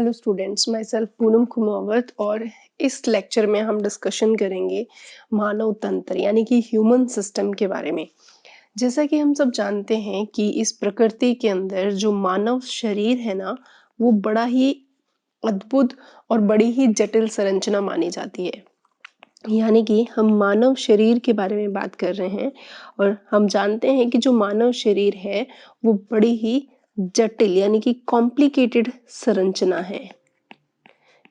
Hello students, my self Poonam Kumawat. और इस lecture में हम डिस्कशन करेंगे मानव तंत्र यानी कि ह्यूमन सिस्टम के बारे में। जैसा कि हम सब जानते हैं कि इस प्रकृति के अंदर जो मानव शरीर है ना, वो बड़ा ही अद्भुत और बड़ी ही जटिल संरचना मानी जाती है। यानी कि हम मानव शरीर के बारे में बात कर रहे हैं और हम जानते हैं कि जो मानव शरीर है वो बड़ी ही जटिल यानी कि कॉम्प्लिकेटेड संरचना है।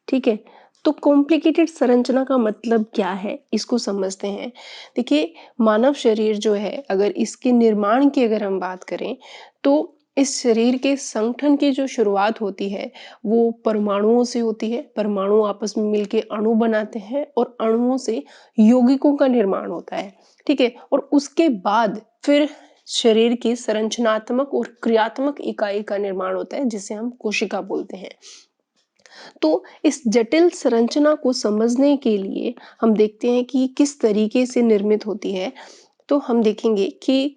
ठीक है, तो कॉम्प्लिकेटेड संरचना का मतलब क्या है, इसको समझते हैं। देखिए, मानव शरीर जो है, अगर इसके निर्माण की अगर हम बात करें तो इस शरीर के संगठन की जो शुरुआत होती है वो परमाणुओं से होती है। परमाणु आपस में मिलके अणु बनाते हैं और अणुओं से यौगिकों का निर्माण होता है। ठीक है, और उसके बाद फिर शरीर की संरचनात्मक और क्रियात्मक इकाई का निर्माण होता है, जिसे हम कोशिका बोलते हैं। तो इस जटिल संरचना को समझने के लिए हम देखते हैं कि किस तरीके से निर्मित होती है। तो हम देखेंगे कि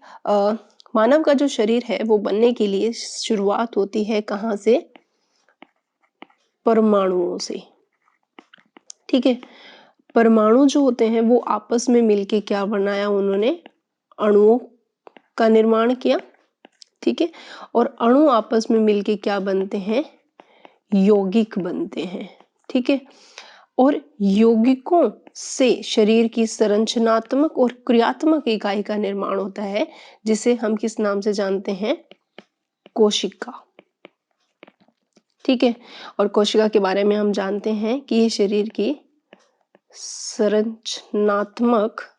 मानव का जो शरीर है वो बनने के लिए शुरुआत होती है कहाँ से? परमाणुओं से। ठीक है, परमाणु जो होते हैं वो आपस में मिलके क्या बनाया उन्होंने? अणुओं का निर्माण किया। ठीक है, और अणु आपस में मिलके क्या बनते हैं? यौगिक बनते हैं। ठीक है, और यौगिकों से शरीर की संरचनात्मक और क्रियात्मक इकाई का निर्माण होता है, जिसे हम किस नाम से जानते हैं? कोशिका। ठीक है, और कोशिका के बारे में हम जानते हैं कि ये शरीर की संरचनात्मक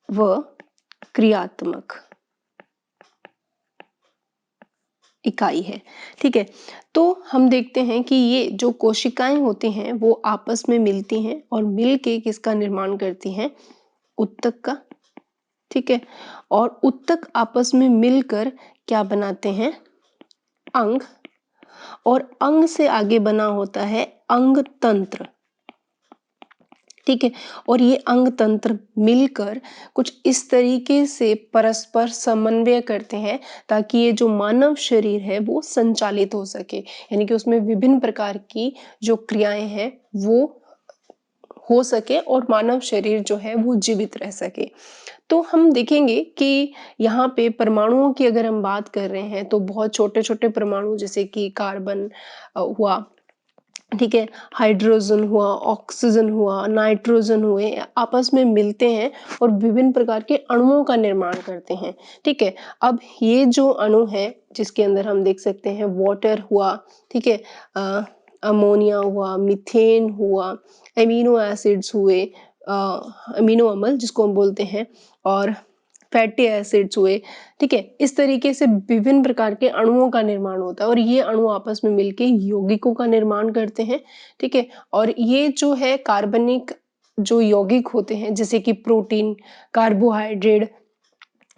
व क्रियात्मक इकाई है। ठीक है, तो हम देखते हैं कि ये जो कोशिकाएं होती हैं वो आपस में मिलती हैं और मिलके किसका निर्माण करती हैं? उत्तक का। ठीक है, और उत्तक आपस में मिलकर क्या बनाते हैं? अंग, और अंग से आगे बना होता है अंग तंत्र। ठीक है, और ये अंग तंत्र मिलकर कुछ इस तरीके से परस्पर समन्वय करते हैं ताकि ये जो मानव शरीर है वो संचालित हो सके, यानी कि उसमें विभिन्न प्रकार की जो क्रियाएं हैं वो हो सके और मानव शरीर जो है वो जीवित रह सके। तो हम देखेंगे कि यहाँ पे परमाणुओं की अगर हम बात कर रहे हैं तो बहुत छोटे छोटे परमाणु जैसे कि कार्बन हुआ, ठीक है, हाइड्रोजन हुआ, ऑक्सीजन हुआ, नाइट्रोजन हुए, आपस में मिलते हैं और विभिन्न प्रकार के अणुओं का निर्माण करते हैं। ठीक है, अब ये जो अणु है जिसके अंदर हम देख सकते हैं वाटर हुआ, ठीक है, अमोनिया हुआ, मीथेन हुआ, एमिनो एसिड्स हुए, अमीनो अम्ल जिसको हम बोलते हैं, और फैटी एसिड्स हुए। ठीक है, इस तरीके से विभिन्न प्रकार के अणुओं का निर्माण होता है और ये अणु आपस में मिलके यौगिकों का निर्माण करते हैं। ठीक है, और ये जो है कार्बनिक जो यौगिक होते हैं जैसे कि प्रोटीन, कार्बोहाइड्रेट,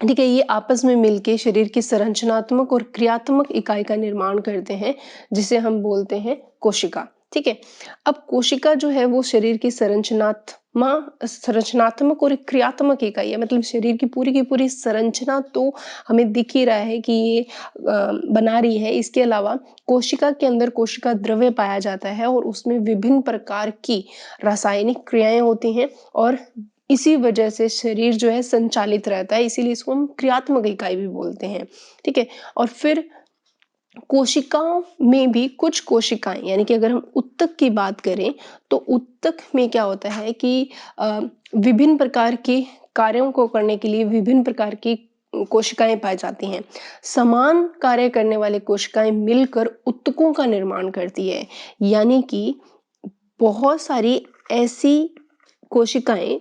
ठीक है, ये आपस में मिलके शरीर की संरचनात्मक और क्रियात्मक इकाई का निर्माण करते हैं, जिसे हम बोलते हैं कोशिका। ठीक है, अब कोशिका जो है वो शरीर की संरचनात्मक और क्रियात्मक इकाई है। मतलब शरीर की पूरी संरचना तो हमें दिख ही रहा है कि ये बना रही है। इसके अलावा कोशिका के अंदर कोशिका द्रव्य पाया जाता है और उसमें विभिन्न प्रकार की रासायनिक क्रियाएं होती हैं और इसी वजह से शरीर जो है संचालित रहता है, इसीलिए इसको हम क्रियात्मक इकाई भी बोलते हैं। ठीक है, और फिर कोशिकाओं में भी कुछ कोशिकाएं, यानी कि अगर हम उत्तक की बात करें तो उत्तक में क्या होता है कि विभिन्न प्रकार के कार्यों को करने के लिए विभिन्न प्रकार की कोशिकाएं पाई जाती हैं। समान कार्य करने वाले कोशिकाएं मिलकर उत्तकों का निर्माण करती है, यानी कि बहुत सारी ऐसी कोशिकाएं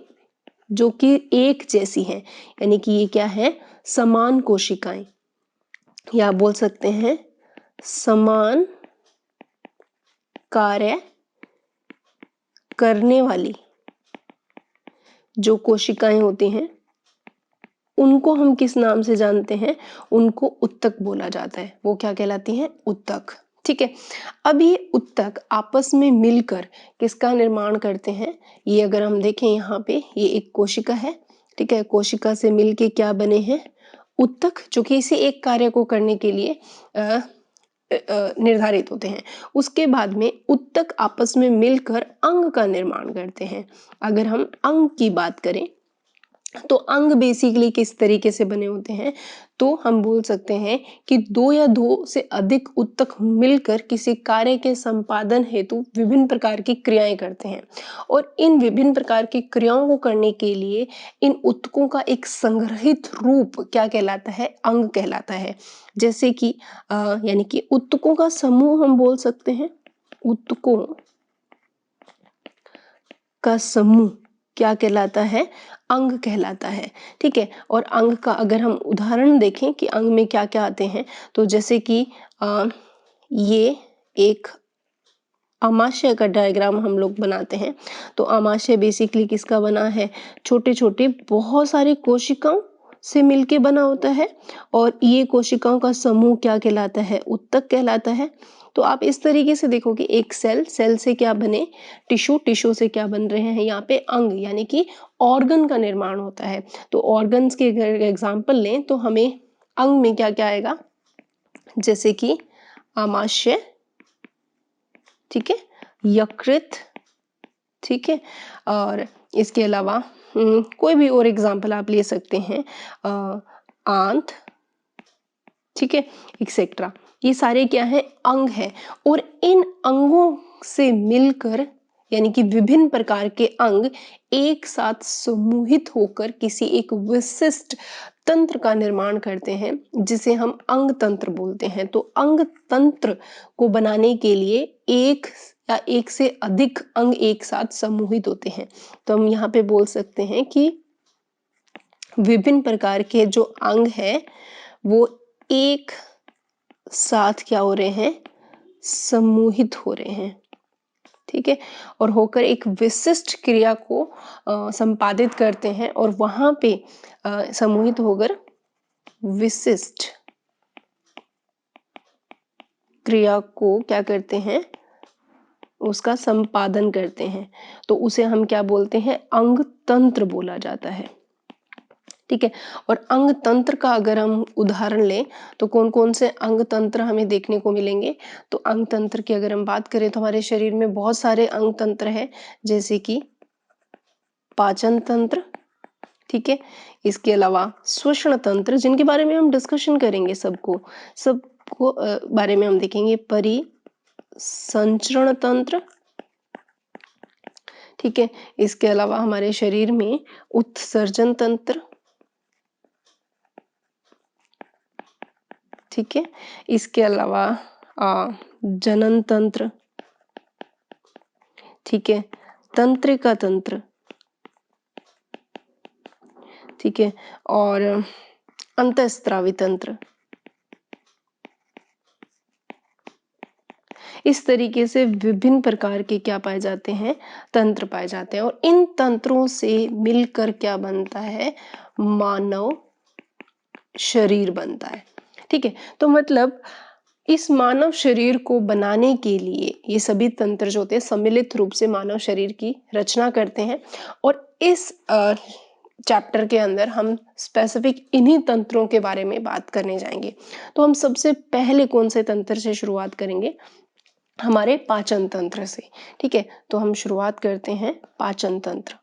जो कि एक जैसी हैं, यानी कि ये क्या है? समान कोशिकाएं, या बोल सकते हैं समान कार्य करने वाली जो कोशिकाएं होती हैं उनको हम किस नाम से जानते हैं? उनको उत्तक बोला जाता है। वो क्या कहलाती हैं? उत्तक। ठीक है, अब ये उत्तक आपस में मिलकर किसका निर्माण करते हैं? ये अगर हम देखें यहाँ पे, ये एक कोशिका है। ठीक है, कोशिका से मिलके क्या बने हैं? उत्तक, जो कि इसी एक कार्य को करने के लिए निर्धारित होते हैं। उसके बाद में उत्तक आपस में मिलकर अंग का निर्माण करते हैं। अगर हम अंग की बात करें तो अंग बेसिकली किस तरीके से बने होते हैं, तो हम बोल सकते हैं कि दो या दो से अधिक उत्तक मिलकर किसी कार्य के संपादन हेतु विभिन्न प्रकार की क्रियाएं करते हैं और इन विभिन्न प्रकार की क्रियाओं को करने के लिए इन उत्तकों का एक संग्रहित रूप क्या कहलाता है, अंग कहलाता है। जैसे कि यानी कि उत्तकों का समूह हम बोल सकते हैं, उत्तकों का समूह क्या कहलाता है, अंग कहलाता है। ठीक है, और अंग का अगर हम उदाहरण देखें कि अंग में क्या क्या आते हैं, तो जैसे कि ये एक आमाशय का डायग्राम हम लोग बनाते हैं, तो आमाशय बेसिकली किसका बना है, छोटे छोटे बहुत सारे कोशिकाओं से मिलके बना होता है और ये कोशिकाओं का समूह क्या कहलाता है, उत्तक कहलाता है। तो आप इस तरीके से देखो कि एक सेल, सेल से क्या बने टिश्यू, टिश्यू से क्या बन रहे हैं यहाँ पे अंग, यानी कि ऑर्गन का निर्माण होता है। तो ऑर्गन्स के अगर एग्जाम्पल लें तो हमें अंग में क्या क्या आएगा, जैसे कि आमाशय, ठीक है, यकृत, ठीक है, और इसके अलावा कोई भी और एग्जाम्पल आप ले सकते हैं, आंत, ठीक है, एक्सेट्रा। ये सारे क्या है, अंग है और इन अंगों से मिलकर यानी कि विभिन्न प्रकार के अंग एक साथ समूहित होकर किसी एक विशिष्ट तंत्र का निर्माण करते हैं जिसे हम अंग तंत्र बोलते हैं। तो अंग तंत्र को बनाने के लिए एक या एक से अधिक अंग एक साथ समूहित होते हैं। तो हम यहाँ पे बोल सकते हैं कि विभिन्न प्रकार के जो अंग हैं वो एक साथ क्या हो रहे हैं, समूहित हो रहे हैं, ठीक है, और होकर एक विशिष्ट क्रिया को संपादित करते हैं और वहां पे समूहित होकर विशिष्ट क्रिया को क्या करते हैं, उसका संपादन करते हैं। तो उसे हम क्या बोलते हैं, अंग तंत्र बोला जाता है। ठीक है, और अंग तंत्र का अगर हम उदाहरण लें तो कौन कौन से अंग तंत्र हमें देखने को मिलेंगे, तो अंग तंत्र की अगर हम बात करें तो हमारे शरीर में बहुत सारे अंग तंत्र हैं, जैसे कि पाचन तंत्र, ठीक है, इसके अलावा श्वसन तंत्र जिनके बारे में हम डिस्कशन करेंगे, सबको बारे में हम देखेंगे, परिसंचरण तंत्र, ठीक है, इसके अलावा हमारे शरीर में उत्सर्जन तंत्र, ठीक है, इसके अलावा जनन तंत्र, ठीक है, तंत्रिका तंत्र, ठीक है, और अंतःस्रावी तंत्र। इस तरीके से विभिन्न प्रकार के क्या पाए जाते हैं, तंत्र पाए जाते हैं और इन तंत्रों से मिलकर क्या बनता है, मानव शरीर बनता है। ठीक है, तो मतलब इस मानव शरीर को बनाने के लिए ये सभी तंत्र जो होते हैं सम्मिलित रूप से मानव शरीर की रचना करते हैं और इस चैप्टर के अंदर हम स्पेसिफिक इन्हीं तंत्रों के बारे में बात करने जाएंगे। तो हम सबसे पहले कौन से तंत्र से शुरुआत करेंगे, हमारे पाचन तंत्र से। ठीक है, तो हम शुरुआत करते हैं पाचन तंत्र।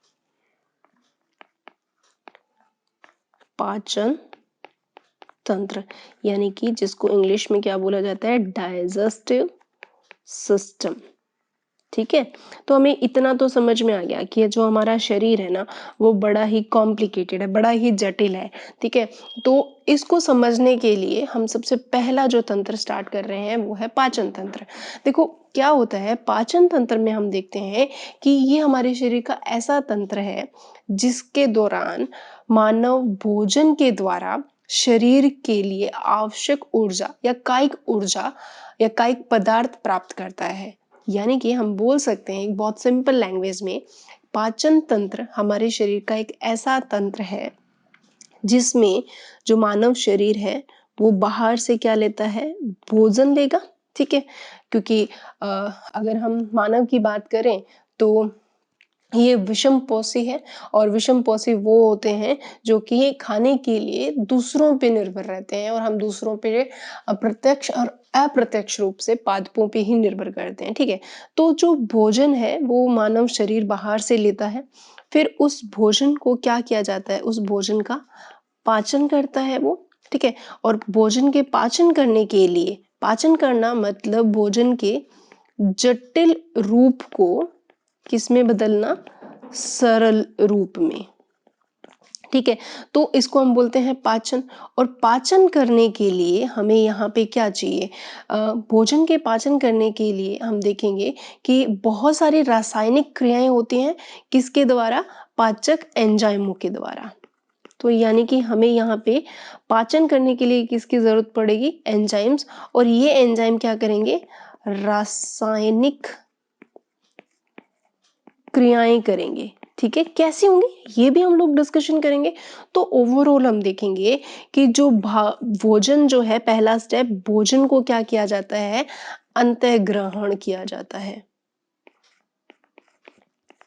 पाचन तंत्र यानी कि जिसको इंग्लिश में क्या बोला जाता है, डाइजेस्टिव सिस्टम। ठीक है, तो हमें इतना तो समझ में आ गया कि ये जो हमारा शरीर है ना वो बड़ा ही कॉम्प्लिकेटेड है, बड़ा ही जटिल है। ठीक है, तो इसको समझने के लिए हम सबसे पहला जो तंत्र स्टार्ट कर रहे हैं वो है पाचन तंत्र। देखो क्या होता है, पाचन तंत्र में हम देखते हैं कि ये हमारे शरीर का ऐसा तंत्र है जिसके दौरान मानव भोजन के द्वारा शरीर के लिए आवश्यक ऊर्जा या कायिक पदार्थ प्राप्त करता है। यानी कि हम बोल सकते हैं एक बहुत सिंपल लैंग्वेज में, पाचन तंत्र हमारे शरीर का एक ऐसा तंत्र है जिसमें जो मानव शरीर है वो बाहर से क्या लेता है, भोजन लेगा। ठीक है, क्योंकि अगर हम मानव की बात करें तो ये विषमपोषी है और विषमपोषी वो होते हैं जो कि खाने के लिए दूसरों पे निर्भर रहते हैं और हम दूसरों पे अप्रत्यक्ष और अप्रत्यक्ष रूप से पादपों पे ही निर्भर करते हैं, ठीक है। तो जो भोजन है वो मानव शरीर बाहर से लेता है, फिर उस भोजन को क्या किया जाता है, उस भोजन का पाचन करता है वो, ठीक है। और भोजन के पाचन करने के लिए, पाचन करना मतलब भोजन के जटिल रूप को किसमें बदलना, सरल रूप में, ठीक है। तो इसको हम बोलते हैं पाचन। और पाचन करने के लिए हमें यहाँ पे क्या चाहिए, भोजन के पाचन करने के लिए हम देखेंगे कि बहुत सारी रासायनिक क्रियाएं होती हैं, किसके द्वारा, पाचक एंजाइमों के द्वारा। तो यानी कि हमें यहाँ पे पाचन करने के लिए किसकी जरूरत पड़ेगी, एंजाइम्स। और ये एंजाइम क्या करेंगे, रासायनिक क्रियाएं करेंगे, ठीक है। कैसी होंगी ये भी हम लोग डिस्कशन करेंगे। तो ओवरऑल हम देखेंगे कि जो भोजन जो है, पहला स्टेप, भोजन को क्या किया जाता है, अंतःग्रहण किया जाता है,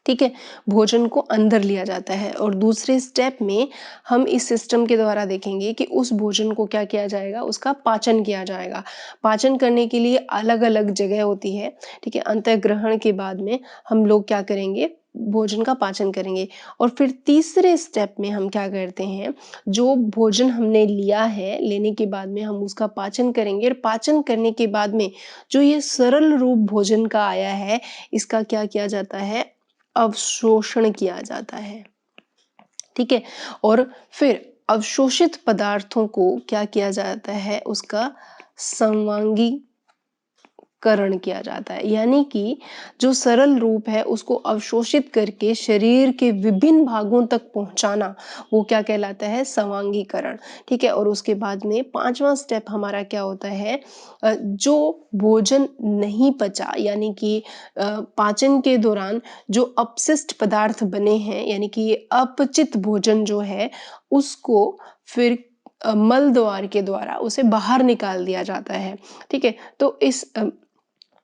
ठीक है। भोजन को अंदर लिया जाता है। और दूसरे स्टेप में हम इस सिस्टम के द्वारा देखेंगे कि उस भोजन को क्या किया जाएगा, उसका पाचन किया जाएगा। पाचन करने के लिए अलग अलग जगह होती है, ठीक है। अंतःग्रहण के बाद में हम लोग क्या करेंगे, भोजन का पाचन करेंगे। और फिर तीसरे स्टेप में हम क्या करते हैं, जो भोजन हमने लिया है, लेने के बाद में हम उसका पाचन करेंगे। और पाचन करने के बाद में जो ये सरल रूप भोजन का आया है, इसका क्या किया जाता है, अवशोषण किया जाता है, ठीक है। और फिर अवशोषित पदार्थों को क्या किया जाता है, उसका समांगी करण किया जाता है। यानी कि जो सरल रूप है उसको अवशोषित करके शरीर के विभिन्न भागों तक पहुंचाना, वो क्या कहलाता है, समांगीकरण, ठीक है। और उसके बाद में पांचवा स्टेप हमारा क्या होता है, जो भोजन नहीं पचा, यानी कि पाचन के दौरान जो अपशिष्ट पदार्थ बने हैं, यानी कि ये अपचित भोजन जो है, उसको फिर मल द्वार के द्वारा उसे बाहर निकाल दिया जाता है, ठीक है। तो इस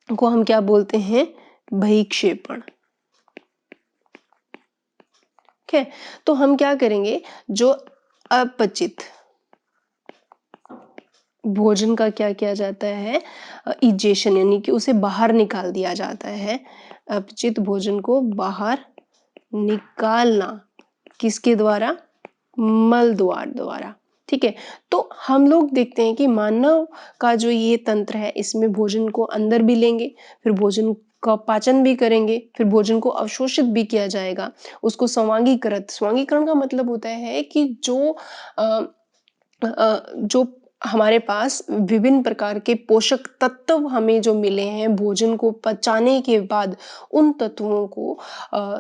को हम क्या बोलते हैं, बहिक्षेपण, ठीक है। तो हम क्या करेंगे, जो अपचित भोजन का क्या किया जाता है, इजेशन, यानी कि उसे बाहर निकाल दिया जाता है। अपचित भोजन को बाहर निकालना किसके द्वारा, मल द्वार द्वारा, ठीक है। तो हम लोग देखते हैं कि मानव का जो ये तंत्र है, इसमें भोजन को अंदर भी लेंगे, फिर भोजन का पाचन भी करेंगे, फिर भोजन को अवशोषित भी किया जाएगा, उसको स्वांगीकरण का मतलब होता है कि जो हमारे पास विभिन्न प्रकार के पोषक तत्व हमें जो मिले हैं भोजन को पचाने के बाद, उन तत्वों को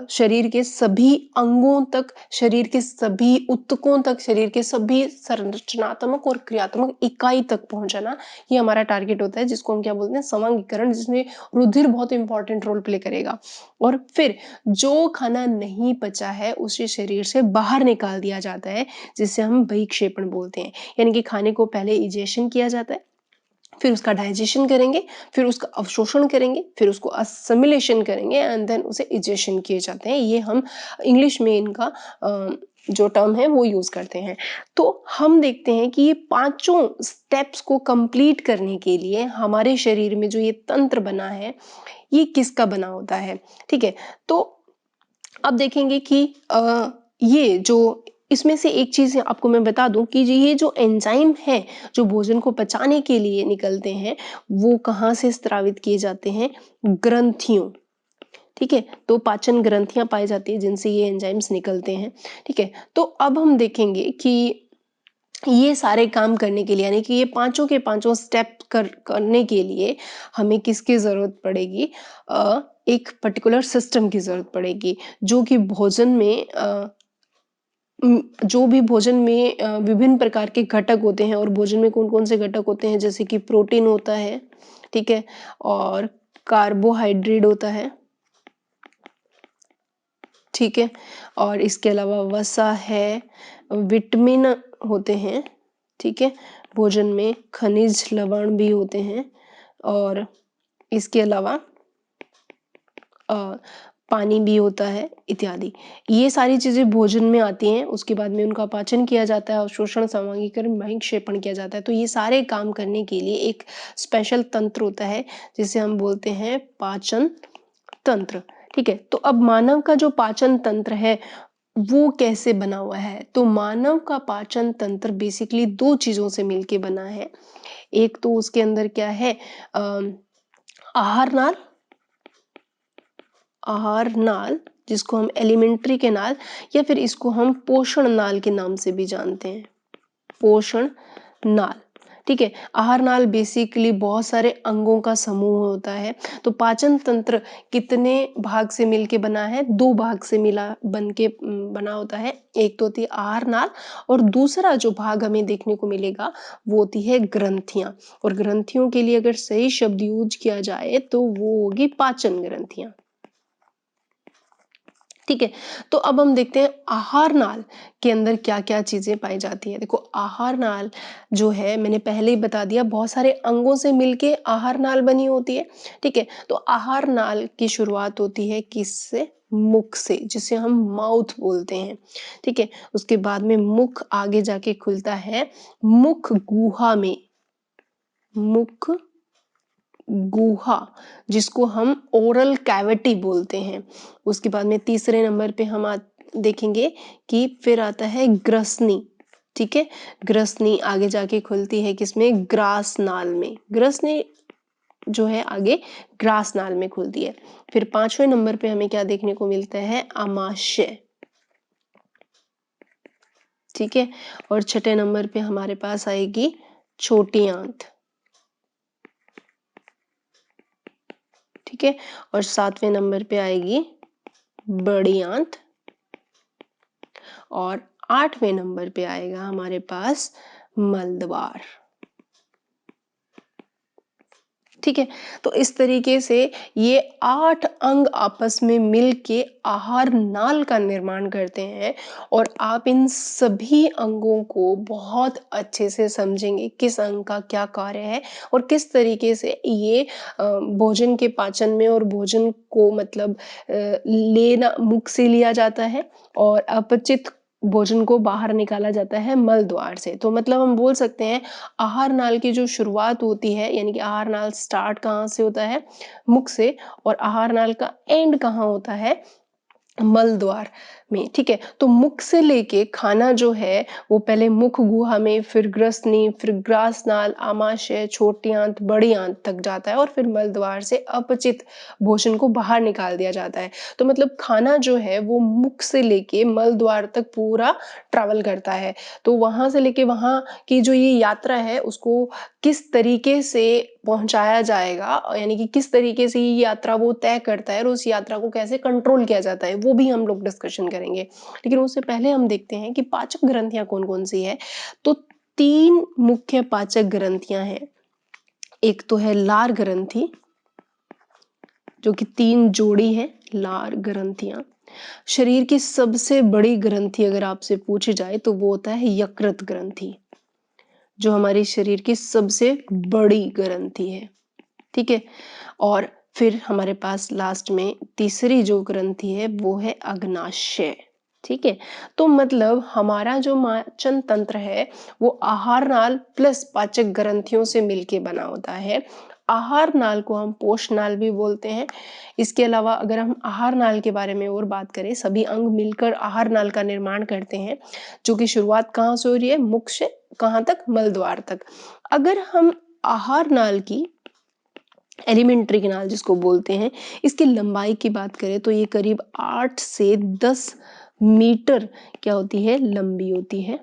शरीर के सभी अंगों तक, शरीर के सभी ऊतकों तक, शरीर के सभी संरचनात्मक और क्रियात्मक इकाई तक पहुंचाना, ये हमारा टारगेट होता है, जिसको हम क्या बोलते हैं, समांगीकरण, जिसमें रुधिर बहुत इंपॉर्टेंट रोल प्ले करेगा। और फिर जो खाना नहीं पचा है उसे शरीर से बाहर निकाल दिया जाता है, जिसे हम बहिक्षेपण बोलते हैं। यानी कि खाने को पहले इजेशन किया जाता है, फिर उसका डाइजेशन करेंगे, फिर उसका अवशोषण करेंगे, फिर उसको असिमिलेशन करेंगे एंड देन उसे इजेशन किए जाते हैं। ये हम इंग्लिश में इनका जो टर्म है वो यूज करते हैं। तो हम देखते हैं कि ये पांचों स्टेप्स को कंप्लीट करने के लिए हमारे शरीर में जो ये तंत्र बना है, ये किसका बना होता है, ठीक है। तो अब देखेंगे कि ये जो इसमें से एक चीज आपको मैं बता दूं कि ये जो एंजाइम है, जो भोजन को पचाने के लिए निकलते हैं, वो कहाँ से स्रावित किए जाते हैं, ग्रंथियों, ठीक है। तो पाचन ग्रंथियां पाई जाती है जिनसे ये एंजाइम्स निकलते हैं, ठीक है। तो अब हम देखेंगे कि ये सारे काम करने के लिए, यानी कि ये पांचों के पांचों स्टेप करने के लिए हमें किसकी जरूरत पड़ेगी, एक पर्टिकुलर सिस्टम की जरूरत पड़ेगी, जो कि भोजन में जो भी भोजन में विभिन्न प्रकार के घटक होते हैं। और भोजन में कौन कौन से घटक होते हैं, जैसे कि प्रोटीन होता है, ठीक है, और कार्बोहाइड्रेट होता है, ठीक है, और इसके अलावा वसा है, विटामिन होते हैं, ठीक है, भोजन में खनिज लवण भी होते हैं, और इसके अलावा पानी भी होता है इत्यादि। ये सारी चीज़ें भोजन में आती हैं, उसके बाद में उनका पाचन किया जाता है, अवशोषण, समांगीकरण, बहिक्षेपण किया जाता है। तो ये सारे काम करने के लिए एक स्पेशल तंत्र होता है जिसे हम बोलते हैं पाचन तंत्र। ठीक है, तो अब मानव का जो पाचन तंत्र है वो कैसे बना हुआ है? तो मानव का पाचन तंत्र बेसिकली दो चीजों से मिलके बना है। एक तो उसके अंदर क्या है, आहार नाल, आहार नाल जिसको हम एलिमेंट्री कैनाल या फिर इसको हम पोषण नाल के नाम से भी जानते हैं, पोषण नाल। ठीक है, आहार नाल बेसिकली बहुत सारे अंगों का समूह होता है। तो पाचन तंत्र कितने भाग से मिलके बना है? दो भाग से मिला बन के बना होता है। एक तो होती है आहार नाल और दूसरा जो भाग हमें देखने को मिलेगा वो होती है ग्रंथियां। और ग्रंथियों के लिए अगर सही शब्द यूज किया जाए तो वो होगी पाचन ग्रंथियां। ठीक है, तो अब हम देखते हैं आहार नाल के अंदर क्या क्या चीजें पाई जाती है। देखो, आहार नाल जो है मैंने पहले ही बता दिया, बहुत सारे अंगों से मिलके आहार नाल बनी होती है। ठीक है, तो आहार नाल की शुरुआत होती है किससे? मुख से, जिसे हम माउथ बोलते हैं। ठीक है, उसके बाद में मुख आगे जाके खुलता है मुख गुहा में, मुख गुहा, जिसको हम ओरल कैविटी बोलते हैं। उसके बाद में तीसरे नंबर पे हम देखेंगे कि फिर आता है ग्रसनी। ठीक है, ग्रसनी आगे जाके खुलती है किसमें? ग्रास नाल में। ग्रसनी जो है आगे ग्रास नाल में खुलती है। फिर पांचवें नंबर पे हमें क्या देखने को मिलता है? आमाशय। ठीक है, और छठे नंबर पे हमारे पास आएगी छोटी आंत। ठीक है, और सातवें नंबर पे आएगी बड़ी आंत और आठवें नंबर पे आएगा हमारे पास मलद्वार। ठीक है, तो इस तरीके से ये 8 अंग आपस में मिलके आहार नाल का निर्माण करते हैं। और आप इन सभी अंगों को बहुत अच्छे से समझेंगे, किस अंग का क्या कार्य है और किस तरीके से ये भोजन के पाचन में और भोजन को मतलब लेना, मुख से लिया जाता है और अपचित भोजन को बाहर निकाला जाता है मल द्वार से। तो मतलब हम बोल सकते हैं आहार नाल की जो शुरुआत होती है, यानी कि आहार नाल स्टार्ट कहाँ से होता है? मुख से। और आहार नाल का एंड कहाँ होता है? मल द्वार में। ठीक है, तो मुख से लेके खाना जो है वो पहले मुख गुहा में, फिर ग्रसनी, फिर ग्रास नाल, आमाशय, छोटी आंत, बड़ी आंत तक जाता है और फिर मल द्वार से अपचित भोजन को बाहर निकाल दिया जाता है। तो मतलब खाना जो है वो मुख से लेके मल द्वार तक पूरा ट्रैवल करता है। तो वहां से लेके वहां की जो ये यात्रा है उसको किस तरीके से पहुंचाया जाएगा, यानी कि किस तरीके से ये यात्रा वो तय करता है और उस यात्रा को कैसे कंट्रोल किया जाता है, वो भी हम लोग डिस्कशन करेंगे। लेकिन उससे पहले हम देखते हैं कि पाचक ग्रंथियां कौन कौन सी है। तो 3 मुख्य पाचक ग्रंथियां हैं। एक तो है लार ग्रंथि, जो कि 3 जोड़ी है लार ग्रंथियां। शरीर की सबसे बड़ी ग्रंथि अगर आपसे पूछी जाए तो वो होता है यकृत ग्रंथि, जो हमारे शरीर की सबसे बड़ी ग्रंथि है। ठीक है, और फिर हमारे पास लास्ट में तीसरी जो ग्रंथि है वो है अग्नाशय। ठीक है, तो मतलब हमारा जो पाचन तंत्र है वो आहार नाल प्लस पाचक ग्रंथियों से मिलके बना होता है। आहार नाल को हम पोष नाल भी बोलते हैं। इसके अलावा अगर हम आहार नाल के बारे में और बात करें, सभी अंग मिलकर आहार नाल का निर्माण करते हैं, जो कि शुरुआत कहाँ से हो रही है? मुख से कहाँ तक? मल द्वार तक। अगर हम आहार नाल की एलिमेंट्री कैनाल जिसको बोलते हैं, इसकी लंबाई की बात करें तो ये करीब 8 से 10 मीटर क्या होती है? लंबी होती है।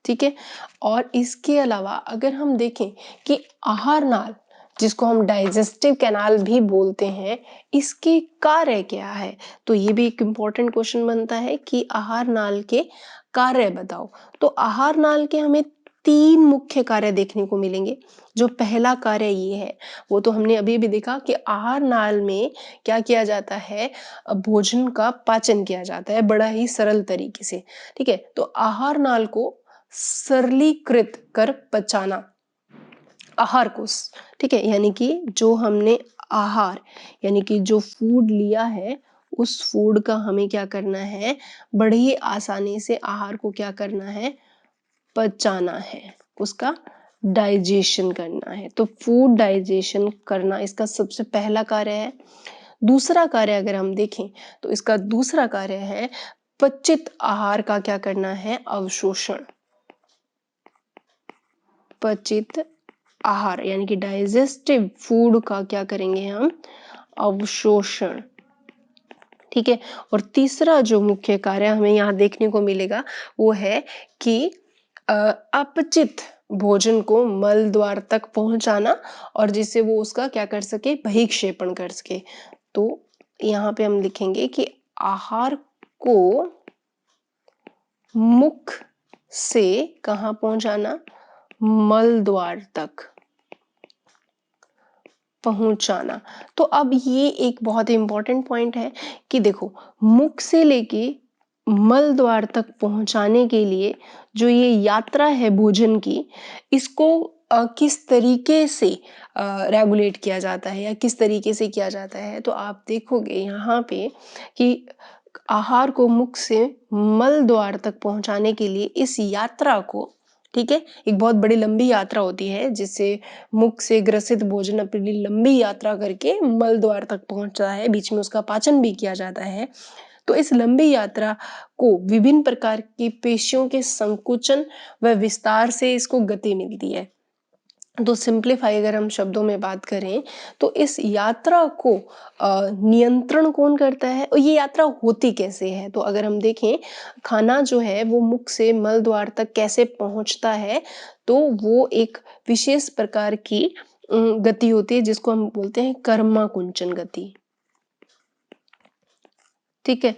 ठीक है, और इसके अलावा अगर हम देखें कि आहार नाल जिसको हम डाइजेस्टिव कैनाल भी बोलते हैं, इसके कार्य क्या है? तो ये भी एक इम्पोर्टेंट क्वेश्चन बनता है कि आहार नाल के कार्य बताओ। तो आहार नाल के हमें 3 मुख्य कार्य देखने को मिलेंगे। जो पहला कार्य ये है, वो तो हमने अभी भी देखा कि आहार नाल में क्या किया जाता है? भोजन का पाचन किया जाता है बड़ा ही सरल तरीके से। ठीक है, तो आहार नाल को सरलीकृत कर पचाना, आहार को, ठीक है, यानी कि जो हमने आहार यानी कि जो फूड लिया है उस फूड का हमें क्या करना है, बड़े ही आसानी से आहार को क्या करना है, पचाना है, उसका डाइजेशन करना है। तो फूड डाइजेशन करना इसका सबसे पहला कार्य है। दूसरा कार्य अगर हम देखें तो इसका दूसरा कार्य है पचित आहार का क्या करना है, अवशोषण। पचित आहार यानी कि डाइजेस्टिव फूड का क्या करेंगे हम, अवशोषण। ठीक है। और तीसरा जो मुख्य कार्य हमें यहाँ देखने को मिलेगा वो है कि अपचित भोजन को मल द्वार तक पहुंचाना और जिससे वो उसका क्या कर सके, बहिक्षेपण कर सके। तो यहाँ पे हम लिखेंगे कि आहार को मुख से कहाँ पहुंचाना, मल द्वार तक पहुंचाना। तो अब ये एक बहुत ही इंपॉर्टेंट पॉइंट है कि देखो, मुख से लेके मल द्वार तक पहुंचाने के लिए जो ये यात्रा है भोजन की, इसको किस तरीके से रेगुलेट किया जाता है या किस तरीके से किया जाता है। तो आप देखोगे यहाँ पे कि आहार को मुख से मल द्वार तक पहुंचाने के लिए इस यात्रा को, ठीक है, एक बहुत बड़ी लंबी यात्रा होती है जिससे मुख से ग्रसित भोजन अपनी लंबी यात्रा करके मल द्वार तक पहुंचता है, बीच में उसका पाचन भी किया जाता है। तो इस लंबी यात्रा को विभिन्न प्रकार की पेशियों के संकुचन व विस्तार से इसको गति मिलती है। तो सिंप्लीफाई अगर हम शब्दों में बात करें तो इस यात्रा को नियंत्रण कौन करता है और ये यात्रा होती कैसे है। तो अगर हम देखें खाना जो है वो मुख से मल द्वार तक कैसे पहुंचता है, तो वो एक विशेष प्रकार की गति होती है जिसको हम बोलते हैं कर्मा कुंचन गति। ठीक है,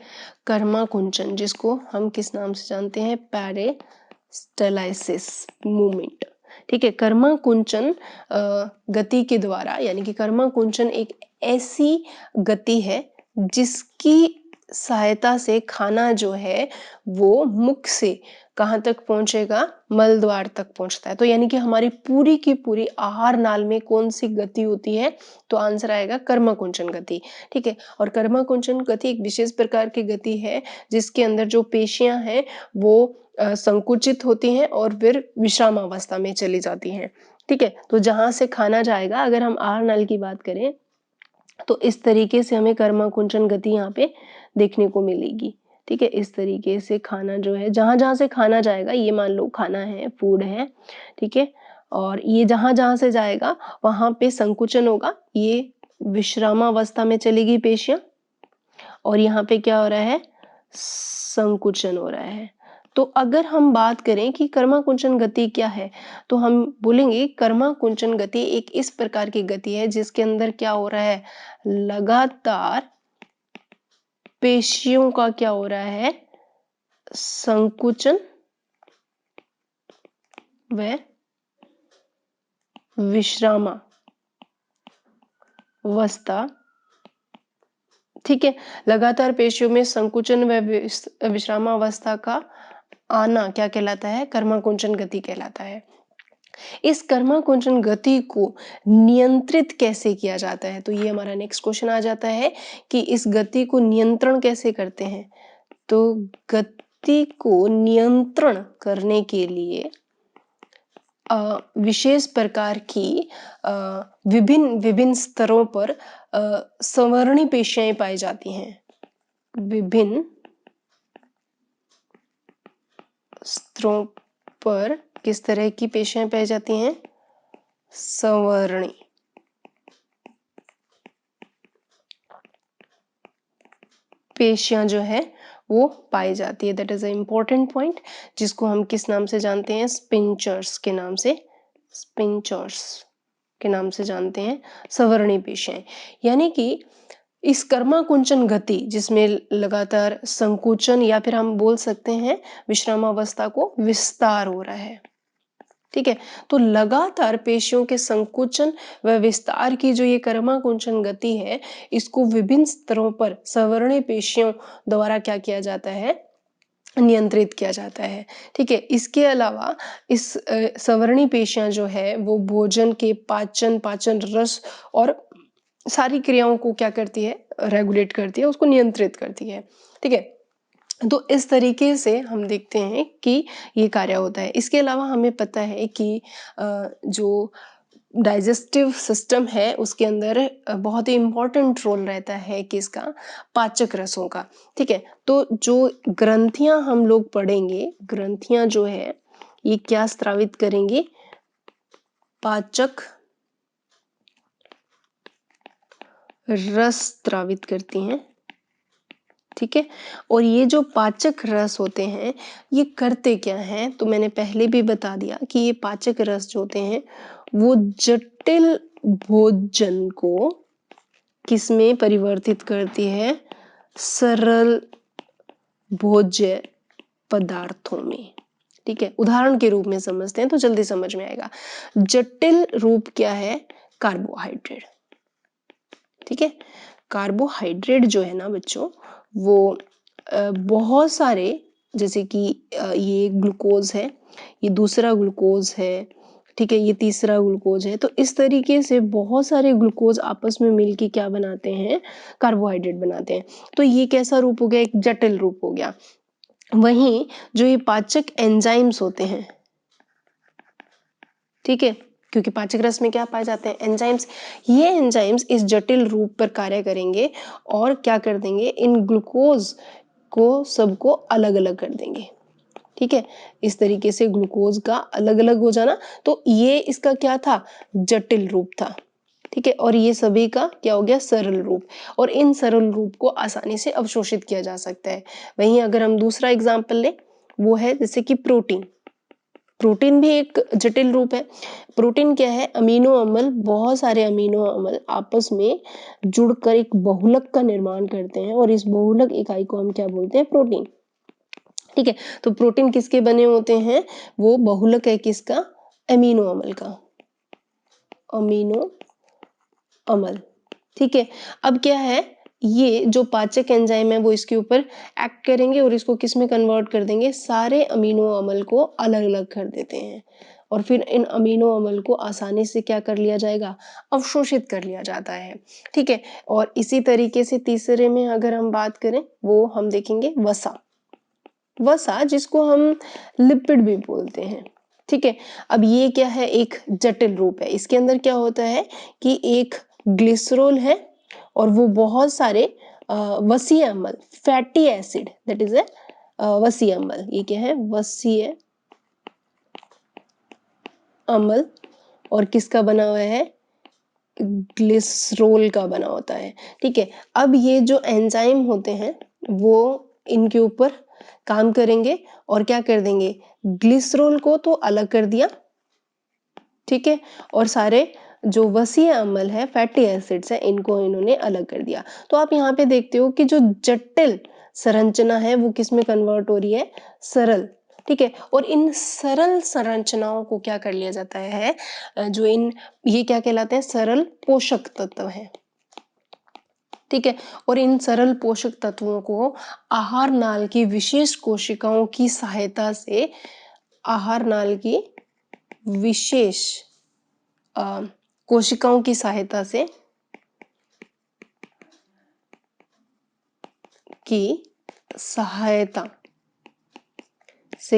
कर्मा कुंचन, जिसको हम किस नाम से जानते हैं, पेरिस्टालसिस मूवमेंट। ठीक है, कर्मा कुंचन गति के द्वारा, यानी कि कर्मा कुंचन एक ऐसी गति है जिसकी सहायता से खाना जो है वो मुख से कहाँ तक पहुंचेगा, मल द्वार तक पहुंचता है। तो यानी कि हमारी पूरी की पूरी आहार नाल में कौन सी गति होती है, तो आंसर आएगा कर्मा कुंचन गति। ठीक है, और कर्मा कुंचन गति एक विशेष प्रकार की गति है जिसके अंदर जो पेशियां हैं वो संकुचित होती हैं और फिर विश्राम अवस्था में चली जाती हैं। ठीक है, तो जहां से खाना जाएगा, अगर हम आहार नाल की बात करें तो इस तरीके से हमें कर्मा कुंचन गति यहाँ पे देखने को मिलेगी। ठीक है, इस तरीके से खाना जो है, जहां जहां से खाना जाएगा, ये मान लो खाना है, फूड है, ठीक है, और ये जहां जहां से जाएगा वहां पे संकुचन होगा, ये विश्रामावस्था में चलेगी पेशियां, और यहाँ पे क्या हो रहा है, संकुचन हो रहा है। तो अगर हम बात करें कि कर्मा कुंचन गति क्या है, तो हम बोलेंगे कर्मा कुंचन गति एक इस प्रकार की गति है जिसके अंदर क्या हो रहा है, लगातार पेशियों का क्या हो रहा है, संकुचन व विश्रामावस्था। ठीक है, लगातार पेशियों में संकुचन व विश्रामावस्था का आना क्या कहलाता है, कर्मा कुंचन गति कहलाता है। इस कर्मा कुंचन गति को नियंत्रित कैसे किया जाता है, तो ये हमारा नेक्स्ट क्वेश्चन आ जाता है कि इस गति को नियंत्रण कैसे करते हैं। तो गति को नियंत्रण करने के लिए विशेष प्रकार की विभिन्न विभिन्न स्तरों पर संवरणी पेशियाएं पाई जाती हैं। विभिन्न स्तरों पर किस तरह की पेशियाएं पाई जाती हैं, संवरणी पेशियां जो है वो पाई जाती है। That is a important point, जिसको हम किस नाम से जानते हैं, स्पिंचर्स के नाम से, स्पिंचर्स के नाम से जानते हैं संवरणी पेशियाएं। यानी कि इस कर्मा कुंचन गति जिसमें लगातार संकुचन या फिर हम बोल सकते हैं विश्रामावस्था को विस्तार हो रहा है। ठीक है, तो लगातार पेशियों के संकुचन व विस्तार की जो ये कर्मा कुंचन गति है, इसको विभिन्न स्तरों पर संवरणी पेशियों द्वारा क्या किया जाता है, नियंत्रित किया जाता है। ठीक है, इसके अलावा इस संवरणी पेशियां जो है वो भोजन के पाचन रस और सारी क्रियाओं को क्या करती है, रेगुलेट करती है, उसको नियंत्रित करती है। ठीक है, तो इस तरीके से हम देखते हैं कि ये कार्य होता है। इसके अलावा हमें पता है कि जो डाइजेस्टिव सिस्टम है उसके अंदर बहुत ही इम्पोर्टेंट रोल रहता है किसका, पाचक रसों का। ठीक है, तो जो ग्रंथियां हम लोग पढ़ेंगे, ग्रंथियां जो है ये क्या स्रावित करेंगी, पाचक रस स्रावित करती हैं। ठीक है, और ये जो पाचक रस होते हैं ये करते क्या हैं, तो मैंने पहले भी बता दिया कि ये पाचक रस जो होते हैं वो जटिल भोजन को किसमें परिवर्तित करती है, सरल भोज्य पदार्थों में। ठीक है, उदाहरण के रूप में समझते हैं तो जल्दी समझ में आएगा। जटिल रूप क्या है, कार्बोहाइड्रेट। ठीक है, कार्बोहाइड्रेट जो है ना बच्चों, वो बहुत सारे, जैसे कि ये ग्लूकोज है, ये दूसरा ग्लूकोज है, ठीक है, ये तीसरा ग्लूकोज है, तो इस तरीके से बहुत सारे ग्लूकोज आपस में मिलके क्या बनाते हैं, कार्बोहाइड्रेट बनाते हैं। तो ये कैसा रूप हो गया, एक जटिल रूप हो गया। वहीं जो ये पाचक एंजाइम्स होते हैं, ठीक है, क्योंकि पाचक रस में क्या पाए जाते हैं, एंजाइम्स, ये एंजाइम्स इस जटिल रूप पर कार्य करेंगे और क्या कर देंगे, इन ग्लूकोज को सबको अलग अलग कर देंगे। ठीक है, इस तरीके से ग्लूकोज का अलग अलग हो जाना, तो ये इसका क्या था, जटिल रूप था। ठीक है, और ये सभी का क्या हो गया, सरल रूप, और इन सरल रूप को आसानी से अवशोषित किया जा सकता है। वहीं अगर हम दूसरा एग्जाम्पल लें, वो है जैसे कि प्रोटीन। प्रोटीन भी एक जटिल रूप है। प्रोटीन क्या है, अमीनो अम्ल, बहुत सारे अमीनो अम्ल आपस में जुड़कर एक बहुलक का निर्माण करते हैं और इस बहुलक इकाई को हम क्या बोलते हैं, प्रोटीन। ठीक है, तो प्रोटीन किसके बने होते हैं, वो बहुलक है किसका, अमीनो अम्ल का, अमीनो अम्ल। ठीक है, अब क्या है, ये जो पाचक एंजाइम है वो इसके ऊपर एक्ट करेंगे और इसको किस में कन्वर्ट कर देंगे, सारे अमीनो अम्ल को अलग अलग कर देते हैं और फिर इन अमीनो अम्ल को आसानी से क्या कर लिया जाएगा, अवशोषित कर लिया जाता है। ठीक है, और इसी तरीके से तीसरे में अगर हम बात करें, वो हम देखेंगे वसा। वसा जिसको हम लिपिड भी बोलते हैं। ठीक है, अब ये क्या है, एक जटिल रूप है। इसके अंदर क्या होता है कि एक ग्लिसरॉल है और वो बहुत सारे वसीय अम्ल, fatty acid, that is a वसीय अम्ल। ये क्या है, वसीय अम्ल, और किसका बना हुआ है, ग्लिसरॉल का बना होता है। ठीक है, अब ये जो एंजाइम होते हैं वो इनके ऊपर काम करेंगे और क्या कर देंगे, ग्लिसरॉल को तो अलग कर दिया, ठीक है, और सारे जो वसीय अम्ल है, फैटी एसिड्स है, इनको इन्होंने अलग कर दिया। तो आप यहाँ पे देखते हो कि जो जटिल संरचना है वो किस में कन्वर्ट हो रही है, सरल। ठीक है, और इन सरल संरचनाओं को क्या कर लिया जाता है, जो इन, ये क्या कहलाते हैं, सरल पोषक तत्व है। ठीक है, और इन सरल पोषक तत्वों को आहार नाल की विशेष कोशिकाओं की सहायता से, आहार नाल की विशेष कोशिकाओं की सहायता से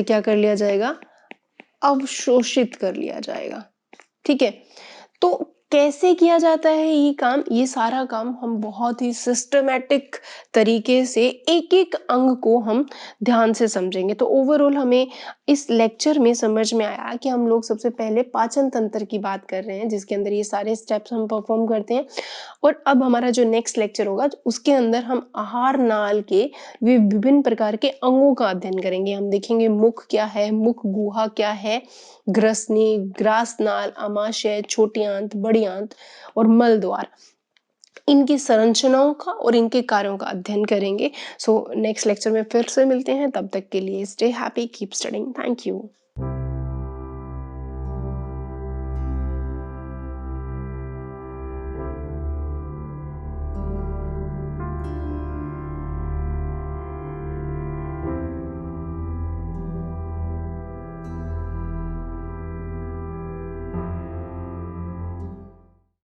क्या कर लिया जाएगा, अवशोषित कर लिया जाएगा। ठीक है, तो कैसे किया जाता है ये काम, ये सारा काम हम बहुत ही सिस्टमैटिक तरीके से एक एक अंग को हम ध्यान से समझेंगे। तो ओवरऑल हमें इस लेक्चर में समझ में आया कि हम लोग सबसे पहले पाचन तंत्र की बात कर रहे हैं, जिसके अंदर ये सारे स्टेप्स हम परफॉर्म करते हैं, और अब हमारा जो नेक्स्ट लेक्चर होगा उसके अंदर हम आहार नाल के विभिन्न प्रकार के अंगों का अध्ययन करेंगे। हम देखेंगे मुख क्या है, मुख गुहा क्या है, ग्रसनी, ग्रासनाल, आमाशय, छोटी आंत, बड़ी आंत और मल द्वार, इनकी संरचनाओं का और इनके कार्यों का अध्ययन करेंगे। सो नेक्स्ट लेक्चर में फिर से मिलते हैं, तब तक के लिए stay happy, keep studying, thank you.